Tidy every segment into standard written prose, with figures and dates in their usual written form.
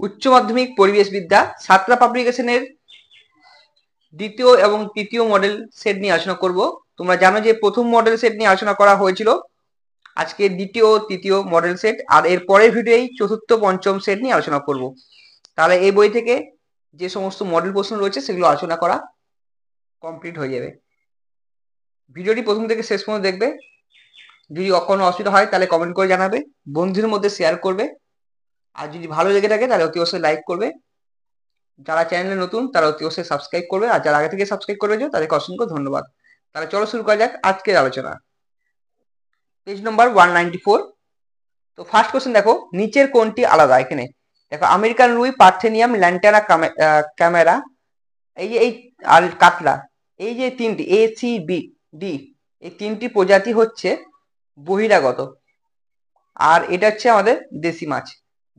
উচ্চ মাধ্যমিক পরিবেশ বিদ্যা সাতরা পাবলিকেশনের দ্বিতীয় এবং তৃতীয় মডেল সেট নিয়ে আলোচনা করব। তোমরা জানো যে প্রথম মডেল সেট নিয়ে আলোচনা করা হয়েছিল, আজকে দ্বিতীয় তৃতীয় মডেল সেট, আর এর পরের ভিডিওই চতুর্থ পঞ্চম সেট নিয়ে আলোচনা করব। তাহলে এই বই থেকে যে সমস্ত মডেল প্রশ্ন রয়েছে সেগুলো আলোচনা করা কমপ্লিট হয়ে যাবে। ভিডিওটি প্রথম থেকে শেষ পর্যন্ত দেখবে। যদি কোনো অসুবিধা হয় তাহলে কমেন্ট করে জানাবে, বন্ধুদের মধ্যে শেয়ার করবে, আর যদি ভালো লেগে থাকে তাহলে অতি অবশ্যই লাইক করবে। যারা চ্যানেলে নতুন তারা অতি অবশ্যই সাবস্ক্রাইব করবে, আর যারা আগে থেকে সাবস্ক্রাইব করে রয়েছে তাদেরকে অসংখ্য ধন্যবাদ। তাহলে চলো শুরু করা যাক আজকের আলোচনা। পেজ নম্বর 194। তো ফার্স্ট কোশ্চেন দেখো, নিচের কোনটি আলাদা? এখানে দেখো আমেরিকান রুই, পার্থেনিয়াম, ল্যান্টানা ক্যামেরা, এই যে এই আর কাতলা, এই যে তিনটি এ সি বি ডি, এই তিনটি প্রজাতি হচ্ছে বহিরাগত, আর এটা হচ্ছে আমাদের দেশি মাছ।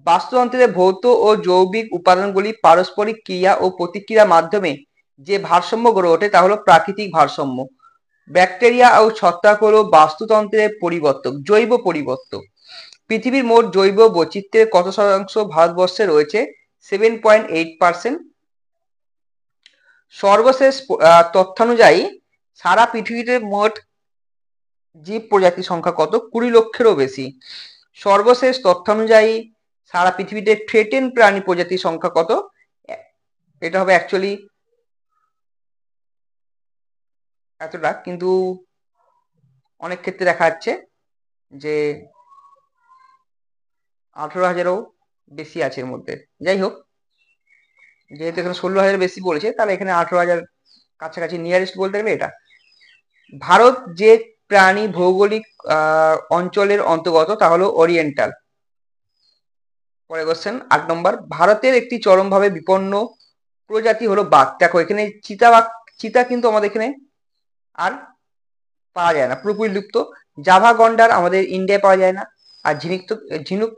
বাস্তুতন্ত্রের ভৌত ও জৈবিক উপাদানগুলি পারস্পরিক ক্রিয়া ও প্রতিক্রিয়ার মাধ্যমে যে ভারসাম্য গড়ে ওঠে তা হলো প্রাকৃতিক ভারসাম্য। ব্যাকটেরিয়া ও ছত্রাক হলো বাস্তুতন্ত্রের পরিবর্তক, জৈব পরিবর্তক। পৃথিবীর মোট জৈব বৈচিত্র্যের কত শতাংশ ভারতবর্ষে রয়েছে? 7.8%। সর্বশেষ তথ্যানুযায়ী সারা পৃথিবীতে মোট জীব প্রজাতির সংখ্যা কত? 20 লক্ষেরও বেশি। সর্বশেষ তথ্যানুযায়ী সারা পৃথিবীতে থ্রেটেন প্রাণী প্রজাতির সংখ্যা কত? এটা হবে অ্যাকচুয়ালি এতটা, কিন্তু অনেক ক্ষেত্রে দেখা যাচ্ছে যে 18,000-ও বেশি আছে এর মধ্যে। যাই হোক, যেহেতু এখানে 16,000 বেশি বলেছে, তাহলে এখানে 18,000 কাছাকাছি নিয়ারেস্ট বলতে গেলে এটা। ভারত যে প্রাণী ভৌগোলিক অঞ্চলের অন্তর্গত তা হলো ওরিয়েন্টাল। পরে কোশ্চেন 8 নম্বর, ভারতের একটি চরমভাবে বিপন্ন প্রজাতি হলো বাঘ। দেখো এখানে চিতাবাঘ, চিতা কিন্তু আমাদের এখানে আর পাওয়া যায় না, পুরোপুরি লুপ্ত। জাভা গন্ডার আমাদের ইন্ডিয়ায় পাওয়া যায় না, আর ঝিনুক তো ঝিনুক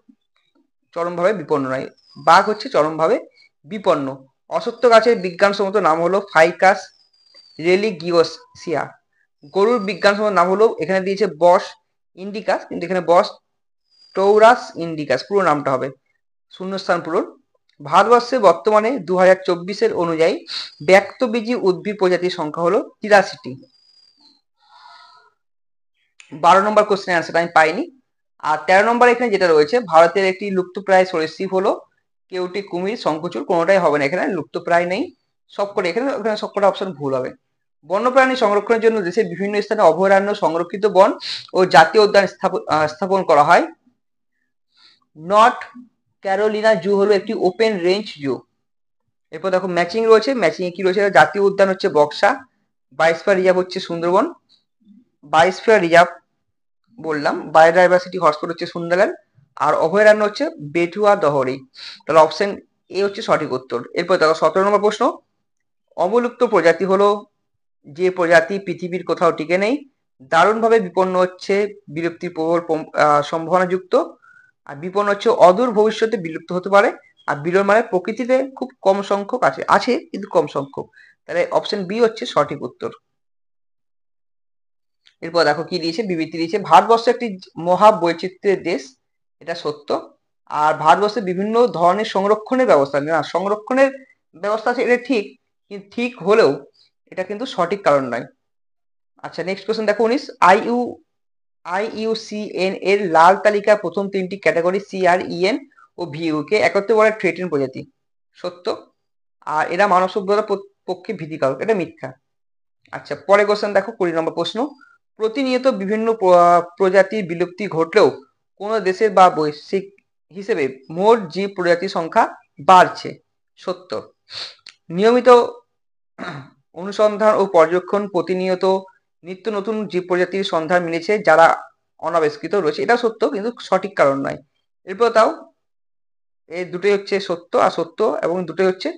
চরমভাবে বিপন্ন নয়। বাঘ হচ্ছে চরমভাবে বিপন্ন। অশ্বত্থ গাছের বিজ্ঞানসম্মত নাম হলো ফাইকাস রেলিগিওসিয়া। গরুর বিজ্ঞানসম্মত নাম হলো, এখানে দিয়েছে বস ইন্ডিকাস, কিন্তু এখানে বস টৌরাস ইন্ডিকাস পুরো নামটা হবে, শূন্যস্থান পূরণ। ভারতবর্ষে বর্তমানে 2024-এর অনুযায়ী ব্যক্তবীজী উদ্ভিদ প্রজাতির সংখ্যা হলো 83টি। 12 নম্বর কোশ্চেন অ্যান্সার আমি পাইনি। আর 13 নম্বর এখানে যেটা রয়েছে, ভারতের একটি লুপ্তপ্রায় সরীসৃপ হলো কেউটি, কুমির, শঙ্খচূড়, কোনোটাই হবে না, এখানে লুপ্তপ্রায় নেই। সবকটা এখানে সবকটা অপশন ভুল হবে। বন্যপ্রাণী সংরক্ষণের জন্য দেশের বিভিন্ন স্থানে অভয়ারণ্য, সংরক্ষিত বন ও জাতীয় উদ্যান স্থাপন করা হয়। নর্থ ক্যারোলিনা জু হলো একটি ওপেন রেঞ্জ জু। এরপর দেখো ম্যাচিং রয়েছে, ম্যাচিং এ কি রয়েছে? জাতীয় উদ্যান হচ্ছে বক্সা, বায়োস্ফিয়ার রিজার্ভ হচ্ছে সুন্দরবন। বায়োস্ফিয়ার রিজার্ভ বললাম, বায়োডাইভার্সিটি হটস্পট হচ্ছে সুন্দরবন, আর অভয়ারণ্য হচ্ছে বেটুয়া দহরি। তাহলে অপশন এ হচ্ছে সঠিক উত্তর। এরপর দেখো 17 নম্বর প্রশ্ন, অবলুপ্ত প্রজাতি হলো যে প্রজাতি পৃথিবীর কোথাও টিকে নেই, দারুণভাবে বিপন্ন হচ্ছে, বিলুপ্তির প্রবল সম্ভাবনা যুক্ত, আর বিপন্ন হচ্ছে অদূর ভবিষ্যতে বিলুপ্ত হতে পারে, আর বিরল মানে প্রকৃতিতে খুব কম সংখ্যক আছে, আছে কিন্তু কম সংখ্যক। তাহলে অপশন বি হচ্ছে সঠিক উত্তর। এরপর দেখো কি দিয়েছে, বিবৃতি দিয়েছে, ভারতবর্ষ একটি মহা বৈচিত্র্যের দেশ, এটা সত্য। আর ভারতবর্ষে বিভিন্ন ধরনের সংরক্ষণের ব্যবস্থা, না সংরক্ষণের ব্যবস্থা আছে এটা ঠিক, কিন্তু ঠিক হলেও এটা কিন্তু সঠিক কারণ নয়। আচ্ছা নেক্সট কোশ্চেন দেখো 19, IUCN এর লাল তালিকার প্রথম তিনটি ক্যাটাগরি CREN ও VU কে একত্রে বলে থ্রেটেন প্রজাতি, সত্য। আর এরা মানব সভ্যতার পক্ষে ভীতিকারক, এটা মিথ্যা। আচ্ছা পরে কোশ্চেন দেখো 20 নম্বর প্রশ্ন, প্রতিনিয়ত বিভিন্ন প্রজাতির বিলুপ্তি ঘটলেও কোন দেশের বা বৈশ্বিক হিসেবে মোট জীব প্রজাতির সংখ্যা বাড়ছে, সত্য। নিয়মিত অনুসন্ধান ও পর্যবেক্ষণ প্রতিনিয়ত নিত্য নতুন জীব প্রজাতির সন্ধান মিলেছে যারা অনাবিষ্কৃত রয়েছে, এটা সত্য কিন্তু সঠিক কারণ নয়। এরপর তাও এই দুটোই হচ্ছে সত্য, আর সত্য এবং দুটোই হচ্ছে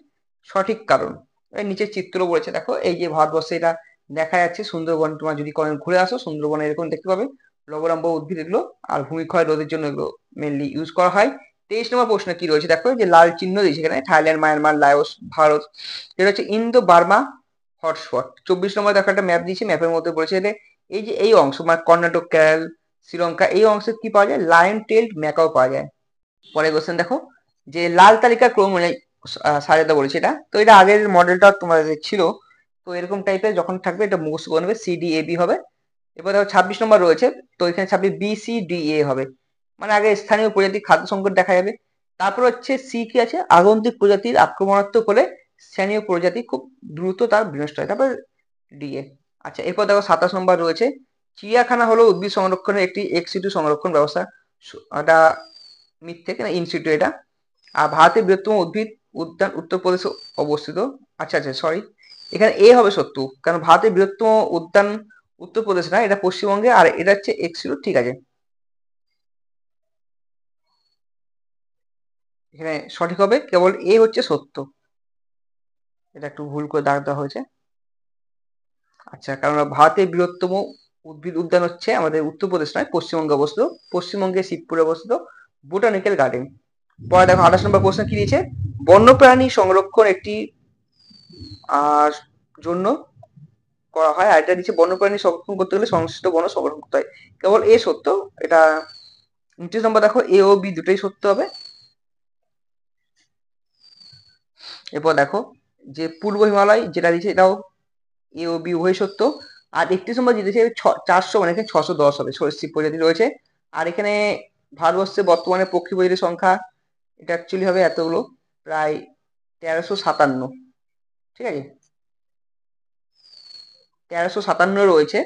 সঠিক কারণ। এই নিচে চিত্র বলেছে দেখো, এই যে ভারতবর্ষে এটা দেখা যাচ্ছে সুন্দরবন, তোমার যদি কোনো ঘুরে আসো সুন্দরবনে এরকম দেখতে পাবে লবণাম্ব উদ্ভিদ এগুলো, আর ভূমিক্ষয় রোধের জন্য এগুলো মেনলি ইউজ করা হয়। 23 নম্বর প্রশ্ন কি রয়েছে দেখো, যে লাল চিহ্ন দিয়েছে এখানে, থাইল্যান্ড, মায়ানমার, লাওস, ভারত, এটা হচ্ছে ইন্দো বার্মা হটস্পট। 24 নম্বর দেখো একটা ম্যাপ দিয়েছে, ম্যাপের মধ্যে বলেছে যে এই যে এই অংশ মানে কর্ণাটক, কেরল, শ্রীলঙ্কা, এই অংশে কি পাওয়া যায়? লায়ন টেল্ড ম্যাকাও পাওয়া যায়। পরে কোশ্চেন দেখো, যে লাল তালিকার ক্রম অনুযায়ী সাজাতে বলেছে এটা। তো এটা আগের মডেলটা তোমাদের ছিল, তো এরকম টাইপের যখন থাকবে এটা মুখস্থ করে নেবে, সি ডি এ বি হবে। এবার দেখো 26 নম্বর রয়েছে, তো এখানে 26 বি সি ডি এ হবে, মানে আগে স্থানীয় প্রজাতি খাদ্য সংকট দেখা যাবে। তারপর হচ্ছে সি কি আছে, আগন্তুক প্রজাতির আক্রমণাত্মক হলে স্থানীয় প্রজাতি খুব দ্রুত তার বিনষ্ট হয়। তারপর ডিএ। আচ্ছা, এরপর দেখো 27 নম্বর রয়েছে, চিড়িয়াখানা হলো উদ্ভিদ সংরক্ষণের একটি এক্স সিটু সংরক্ষণ ব্যবস্থা। এটা মিথ্যে, কেন ইন সিটু এটা। আর ভারতের বৃহত্তম উদ্ভিদ উদ্যান উত্তরপ্রদেশে অবস্থিত। আচ্ছা আচ্ছা, সরি, এখানে এ হবে সত্য, কারণ ভারতের বৃহত্তম উদ্যান উত্তরপ্রদেশ না, এটা পশ্চিমবঙ্গে, আর এটা হচ্ছে এক্স সিটু, ঠিক আছে। এখানে সঠিক হবে, কেবল এ হচ্ছে সত্য, এটা একটু ভুল করে দাগ দেওয়া হয়েছে। আচ্ছা, কারণ ভারতের বৃহত্তম উদ্ভিদ উদ্যান হচ্ছে আমাদের উত্তরপ্রদেশ নয়, পশ্চিমবঙ্গে অবস্থিত, পশ্চিমবঙ্গের শিবপুরে অবস্থিত বোটানিক্যাল গার্ডেন। পরে দেখো 28 নম্বর প্রশ্ন কি দিয়েছে, বন্যপ্রাণী সংরক্ষণ একটি আর জন্য করা হয়, আর এটা দিচ্ছে বন্যপ্রাণী সংরক্ষণ করতে গেলে সংশ্লিষ্ট বন সংরক্ষণ করতে হয়, কেবল এ সত্য এটা। 29 নম্বর দেখো এ ও বি দুটোই সত্য হবে। এরপর দেখো যে পূর্ব হিমালয় যেটা দিচ্ছে এটাও এ ও বি উভয় সত্য। আর 31 নম্বর যেটা দিচ্ছে 400, মানে এখানে 610 হবে, সরীসৃপ প্রজাতি রয়েছে। আর এখানে ভারতবর্ষে বর্তমানে পক্ষী প্রজাতির সংখ্যা, এটা অ্যাকচুয়ালি হবে এতগুলো, প্রায় 1357, ঠিক আছে, 1357 রয়েছে।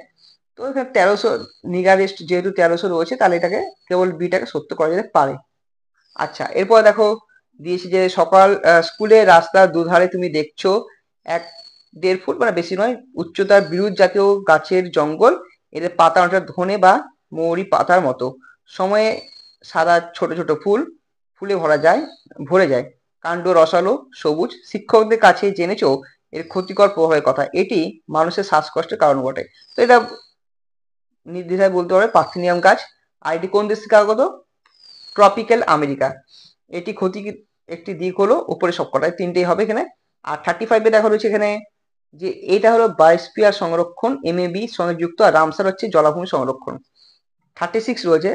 তো এখানে 1300 নিগারেস্ট, যেহেতু 1300 রয়েছে, তাহলে এটাকে কেবল বিটাকে সত্য করা যেতে পারে। আচ্ছা, এরপর দেখো দিয়েছি যে সকাল স্কুলে রাস্তার দুধারে তুমি দেখছো 1-1.5 ফুট, মানে বেশি নয়, উচ্চতার বিরুৎ জাতীয় গাছের জঙ্গল, এদের পাতা অনেকটা ধনে বা মৌরি পাতার মতো, সময়ে সাদা ছোট ছোট ফুলে ভরে যায়, কাণ্ড রসালো সবুজ, শিক্ষকদের কাছে জেনেছো এর ক্ষতিকর প্রভাবের কথা, এটি মানুষের শ্বাসকষ্টের কারণ ঘটে। তো এটা নির্দ্বিধায় বলতে পারে পার্থেনিয়াম গাছ। আর এটি কোন দেশ থেকে আগত, ট্রপিক্যাল আমেরিকা। এটি ক্ষতি একটি দিক হলো উপরে সবকটায় তিনটেই হবে এখানে। আর 35-এ দেখা রয়েছে এখানে যে এটা হলো বায়োস্ফিয়ার সংরক্ষণ এমএবি সঙ্গে যুক্ত, আর রামসার হচ্ছে জলাভূমি সংরক্ষণ। 36 রয়েছে,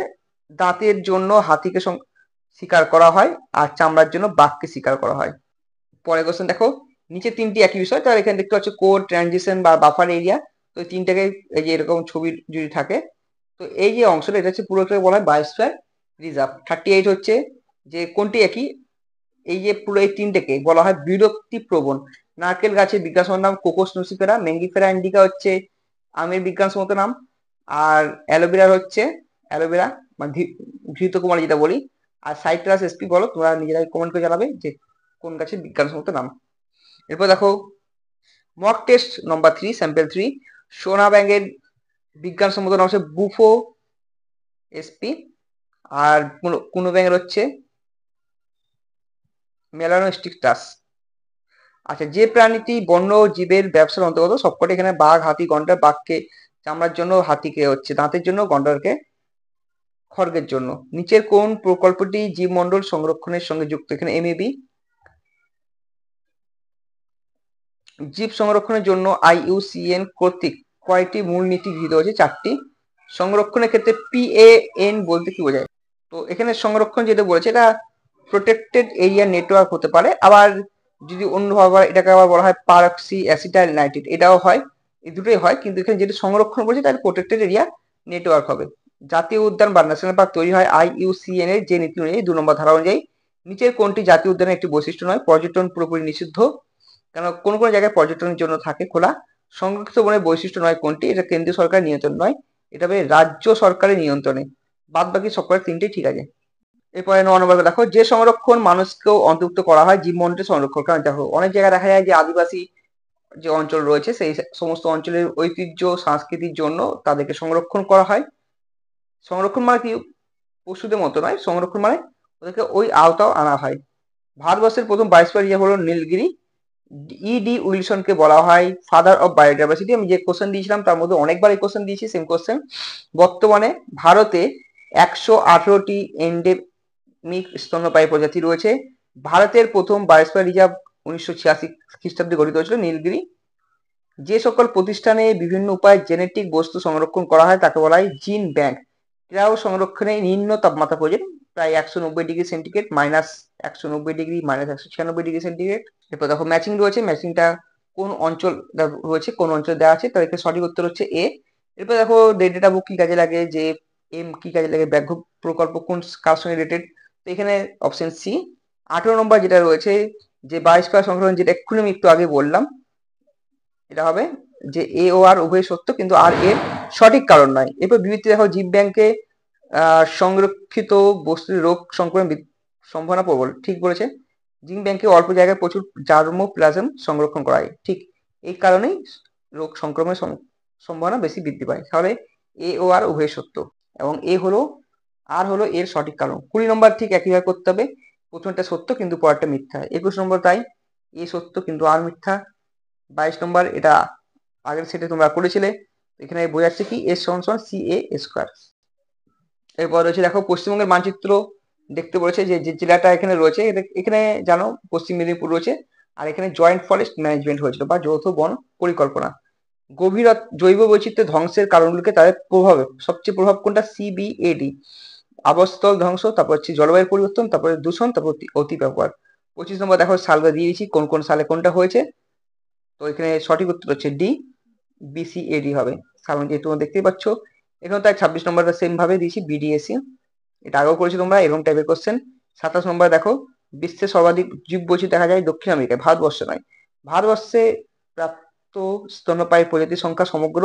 দাঁতের জন্য হাতিকে শিকার করা হয় আর চামড়ার জন্য বাঘকে শিকার করা হয়। পরের কোশ্চেন দেখো, নিচে তিনটি একই বিষয়, তার এখানে দেখতে পাচ্ছ কোড, ট্রানজিশন বা বাফার এরিয়া। তো এই তিনটাকে, এই যে এরকম ছবি যদি থাকে, তো এই যে অংশটা এটা হচ্ছে পুরোটাকে বলা হয় বায়োস্ফিয়ার রিজার্ভ। 38 হচ্ছে যে কোনটি একই, এই যে পুরো এই তিনটেকে বলা হয় বিরক্তি প্রবণ। নারকেল গাছের বিজ্ঞানসম্মত নাম কোকোস নুসিফেরা, ম্যাঙ্গিফেরা ইন্ডিকা হচ্ছে আমের বিজ্ঞানসম্মত নাম, আর অ্যালোভেরা হচ্ছে অ্যালোভেরা মানে ঘৃতকুমারী যেটা বলি। আর সাইট্রাস এসপি বলো, তোমরা নিজেরাই কমেন্ট করে জানাবে যে কোন গাছের বিজ্ঞানসম্মত নাম। এরপর দেখো মক টেস্ট নম্বর 3, স্যাম্পল 3, সোনা ব্যাঙের বিজ্ঞানসম্মত নাম হচ্ছে বুফো এসপি, আর কোনো ব্যাঙের হচ্ছে মেলানোস্টিকটাস। আচ্ছা, যে প্রাণীটি বন্য জীবের ব্যবসার অন্তর্গত সবকটি, এখানে বাঘ, হাতি, গন্ডার, বাঘকে চামড়ার জন্য, হাতিকে হচ্ছে দাঁতের জন্য, গন্ডারকে খড়গের জন্য। নিচের কোন প্রকল্পটি জীবমণ্ডল সংরক্ষণের সঙ্গে যুক্ত, এখানে এমএবি। জীব সংরক্ষণের জন্য আইইউসিএন কর্তৃক কয়টি মূলনীতি গৃহীত হয়েছে, 4টি। সংরক্ষণের ক্ষেত্রে পিএএন বলতে কি বোঝায়, তো এখানে সংরক্ষণ যেটা বলেছে এটা প্রোটেক্টেড এরিয়া নেটওয়ার্ক হতে পারে, আবার যদি অন্যভাবে এটাকে আবার বলা হয় পারক্সি অ্যাসিটাইল নাইট্রেট, এটাও হয়, এই দুটোই হয়, কিন্তু এখানে যেটা সংরক্ষণ বলছে তাহলে প্রোটেক্টেড এরিয়া নেটওয়ার্ক হবে। জাতীয় উদ্যান বা ন্যাশনাল পার্ক তৈরি হয় আইইউসিএন এর যে নীতি অনুযায়ী 2 নম্বর ধারা অনুযায়ী। নিচের কোনটি জাতীয় উদ্যানের একটি বৈশিষ্ট্য নয়, পর্যটন পুরোপুরি নিষিদ্ধ, কেন কোন কোন জায়গায় পর্যটনের জন্য থাকে খোলা। সংরক্ষিত বনের বৈশিষ্ট্য নয় কোনটি, এটা কেন্দ্রীয় সরকারের নিয়ন্ত্রণ নয়, এটা হবে রাজ্য সরকারের নিয়ন্ত্রণে। বাদ বাকি সবকটা তিনটেই ঠিক আছে। এরপরে 9 নম্বর দেখো, যে সংরক্ষণ মানুষকেও অন্তর্ভুক্ত করা হয় জীবমণ্ডলের সংরক্ষণ, কারণ দেখো অনেক জায়গায় দেখা যায় যে আদিবাসী যে অঞ্চল রয়েছে সেই সমস্ত অঞ্চলের ঐতিহ্য সংস্কৃতির জন্য তাদেরকে সংরক্ষণ করা হয়। সংরক্ষণ মানে কি পশুদের মতো নয়, সংরক্ষণ মানে ওদেরকে ওই আওতাও আনা হয়। ভারতবর্ষের প্রথম বায়োস্ফিয়ার রিজার্ভ হলো নীলগিরি। ইডি উইলসনকে বলা হয় ফাদার অফ বায়োডাইভার্সিটি। আমি যে কোশ্চেন দিয়েছিলাম তার মধ্যে অনেকবার এই কোশ্চেন দিয়েছি, সেম কোশ্চেন। বর্তমানে ভারতে 118টি এন্ডেমিক স্তন্যপায়ী প্রজাতি রয়েছে। ভারতের প্রথম বায়োস্ফিয়ার রিজার্ভ 1986 খ্রিস্টাব্দে গঠিত হয়েছিল, নীলগিরি। যে সকল প্রতিষ্ঠানে বিভিন্ন উপায়ে জেনেটিক বস্তু সংরক্ষণ করা হয় তাকে বলা হয় জিন ব্যাংক। এরাও সংরক্ষণে নিম্ন তাপমাত্রা প্রয়োজন, প্রায় 190°C, -190°, -196°C। এরপর দেখো ম্যাচিং রয়েছে, ম্যাচিংটা কোন অঞ্চল রয়েছে, কোন অঞ্চল দেওয়া আছে, তার এখানে সঠিক উত্তর হচ্ছে এ। এরপর দেখো ডেটা বুক কি কাজে লাগে, যে এম কি কাজে লাগে, ব্যাঘ্র প্রকল্প কোন কার সঙ্গে রিলেটেড, তো এখানে অপশন সি। 18 নম্বর যেটা রয়েছে, যে 22 সংখ্যা, যেটা এক্ষুনি আমি একটু আগে বললাম, এটা হবে যে এ ও আর উভয় সত্য কিন্তু আর এর সঠিক কারণ নয়। এরপর বিবৃতি দেখো, জীব ব্যাংকে সংরক্ষিত বস্তুর রোগ সংক্রমণ সম্ভাবনা প্রবল, ঠিক বলেছে। জিঙ্ক ব্যাংকে অল্প জায়গায় প্রচুর জার্মোপ্লাজম সংরক্ষণ করা হয়, ঠিক এই কারণেই রোগ সংক্রমণের সম্ভাবনা বেশি বৃদ্ধি পায়। তাহলে এ ও আর উভয় সত্য, এবং এ হলো আর হলো এর সঠিক কারণ। 20 নম্বর ঠিক একইভাবে করতে হবে, প্রথমটা সত্য কিন্তু পরেরটা মিথ্যা। 21 নম্বর তাই, এ সত্য কিন্তু আর মিথ্যা। 22 নম্বর এটা আগের সেটে তোমরা করেছিলে, এখানে বোঝাচ্ছে কি এস সমান সমান সি এ স্কোয়ার। এরপর রয়েছে দেখো পশ্চিমবঙ্গের মানচিত্র দেখতে বলেছে, যে যে জেলাটা এখানে রয়েছে, এখানে জানো পশ্চিম মেদিনীপুর রয়েছে, আর এখানে জয়েন্ট ফরেস্ট ম্যানেজমেন্ট হয়েছিল বা যৌথ বন পরিকল্পনা। গভীর জৈব বৈচিত্র্য ধ্বংসের কারণগুলোকে তাদের প্রভাবে সবচেয়ে প্রভাব কোনটা, সিবিএডি, আবাসস্থল ধ্বংস, তারপর হচ্ছে জলবায়ুর পরিবর্তন, তারপরে দূষণ, তারপর অতি ব্যবহার। 25 নম্বর দেখো সালটা দিয়ে দিয়েছি, কোন কোন সালে কোনটা হয়েছে, তো এখানে সঠিক উত্তর হচ্ছে ডি, বিসিএডি হবে। সামনে যেহেতু তোমরা দেখতেই পাচ্ছ, এখানে তাই 26 নম্বরটা সেম ভাবে দিয়েছি, বিডিএসি, এটা আগেও করেছি তোমরা এরকম টাইপের কোশ্চেন। 27 নম্বর দেখো, বিশ্বে সর্বাধিক জীব বৈচিত্র্য দেখা যায় দক্ষিণ আমেরিকায়, ভারতবর্ষে নয়। ভারতবর্ষে প্রাপ্ত স্তন্যপায়ী প্রজাতির সংখ্যা সমগ্র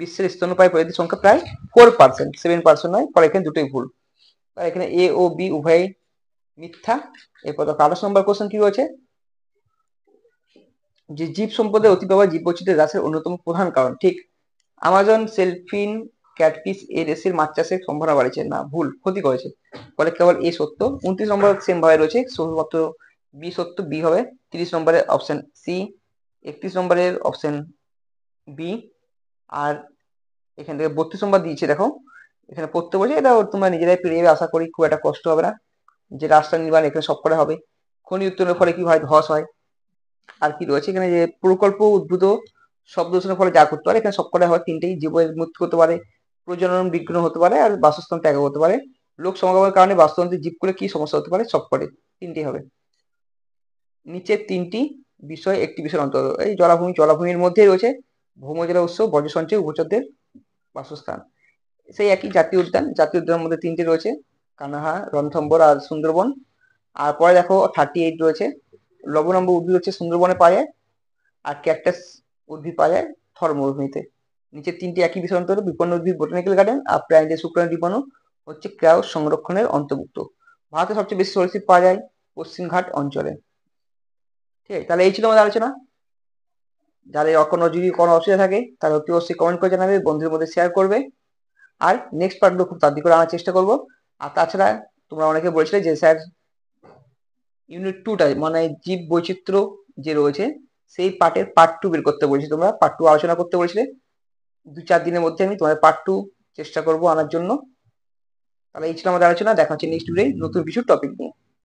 বিশ্বের স্তন্যপায়ী প্রজাতির সংখ্যা প্রায় 4%, 7% নয়, পরে এখানে দুটোই ভুল, তাই এখানে এ ও বি উভয়ই মিথ্যা। এরপর দেখো 28 নম্বর কোশ্চেন কি রয়েছে, যে জীব সম্পদের অতিব্যবহার জীব বৈচিত্র্য হ্রাসের অন্যতম প্রধান কারণ, ঠিক। আমাজন সেলফিন ক্যাটফিশ এর এসের মাছ চাষের সম্ভাবনা বাড়িয়েছে, না ভুল, ক্ষতি করেছে, ফলে কেবল এ সত্য। 29 নম্বর সেম ভাবে রয়েছে, শুধুমাত্র বি সত্য, বি হবে। 30 নম্বরের অপশন সি, 31 নম্বরের অপশন বি, আর এখান থেকে 32 নম্বর দিয়েছে দেখো, এখানে পড়তে বলছে, এটা তোমরা নিজেরাই পেরে যাবে, আশা করি খুব একটা কষ্ট হবে না। যে রাস্তা নির্মাণ এখানে সব করে হবে, খনি উত্তোলনের ফলে কি হয়, ধস হয়। আর কি রয়েছে এখানে, যে প্রকল্প উদ্ভূত শব্দ দূষণের ফলে যা করতে পারে, এখানে সব কটা হয় তিনটেই, জীবের মৃত্যু হতে পারে, প্রজনন বিঘ্ন হতে পারে, আর বাসস্থান ত্যাগ হতে পারে। লোক সমাগমের কারণে বাস্তুতন্ত্রের জীবগুলো কি সমস্যা হতে পারে, সব করে তিনটেই হবে। নিচের তিনটি বিষয় একটি বিষয়ের অন্তর্গত, এই জলাভূমি, জলাভূমির মধ্যেই রয়েছে ভৌমজলের উৎস, বর্জ্য সঞ্চয়, উভচরদের বাসস্থান। সেই একই জাতীয় উদ্যান, জাতীয় উদ্যানের মধ্যে তিনটে রয়েছে, কানাহা, রণথম্বর আর সুন্দরবন। আর পরে দেখো 38 রয়েছে, লবণাম্ব উদ্ভিদ হচ্ছে সুন্দরবনে পাওয়া যায়, আর ক্যাকটাস উদ্ভিদ পাওয়া যায় থর মরুভূমিতে। নিচের তিনটি একই বিষয় অন্তর্গত, বিপন্ন উদ্ভিদ বোটানিক্যাল গার্ডেন, আর প্রাণীদের শুক্রাণু জীবাণু হচ্ছে ক্রায়ো সংরক্ষণের অন্তর্ভুক্ত। ভারতে সবচেয়ে বেশি সরীসৃপ পাওয়া যায় পশ্চিমঘাট অঞ্চলে। ঠিক আছে, তাহলে এই ছিল আমাদের আলোচনা। যাদের যদি কোনো অসুবিধা থাকে তাহলে অতি অবশ্যই কমেন্ট করে জানাবে, বন্ধুদের মধ্যে শেয়ার করবে, আর নেক্সট পার্টগুলো খুব তাড়াতাড়ি করে আনার চেষ্টা করবো। আর তাছাড়া তোমরা অনেকে বলছিলে যে স্যার ইউনিট 2টা মানে জীব বৈচিত্র্য যে রয়েছে সেই পার্টের পার্ট 2 বের করতে বলছি, তোমরা পার্ট 2 আলোচনা করতে বলেছিলে। 2-4 দিনের মধ্যে আমি তোমাদের পার্ট 2 চেষ্টা করবো আনার জন্য। তাহলে এই ছিল আমাদের আলোচনা, দেখা হচ্ছে নেক্সট ভিডিওতে নতুন কিছু টপিক নিয়ে।